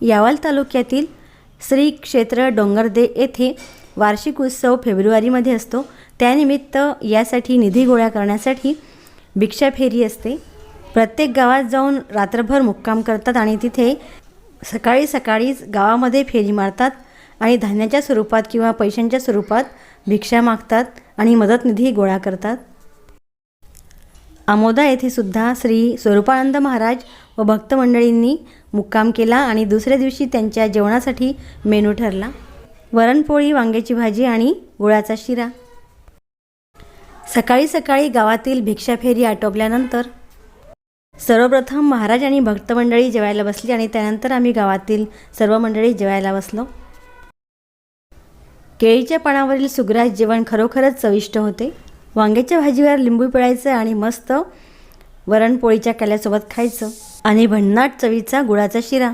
यावल तालुक्यातील श्री क्षेत्र डोंगरदे येथे वार्षिक उत्सव फेब्रुवारीमध्ये असतो। त्यानिमित्त यासाठी निधी गोळा करण्यासाठी भिक्षा फेरी असते। प्रत्येक गावात जाऊन रात्रभर मुक्काम करतात आणि तिथे सकाळी सकाळीच गावामध्ये फेरी मारतात आणि धान्याच्या स्वरूपात किंवा पैशांच्या स्वरूपात भिक्षा मागतात आणि मदत निधी गोळा करतात। आमोदा येथे सुद्धा श्री स्वरूपानंद महाराज व भक्त मंडळींनी मुक्काम केला आणि दुसऱ्या दिवशी त्यांच्या जेवणासाठी मेनू ठरला। वरणपोळी, वांग्याची भाजी आणि गुळाचा शिरा। सकाळी सकाळी गावातील भिक्षा फेरी आटोपल्यानंतर सर्वप्रथम महाराज आणि भक्त मंडळी जेवायला बसली आणि त्यानंतर आम्ही गावातील सर्व मंडळी जेवायला बसलो। केळीच्या पानावरील सुग्रास जेवण खरोखरच चविष्ट होते। वांग्याच्या भाजीवर लिंबू पिळायचं आणि मस्त वरणपोळीच्या कल्यासोबत खायचं आणि भन्नाट चवीचा गुळाचा शिरा।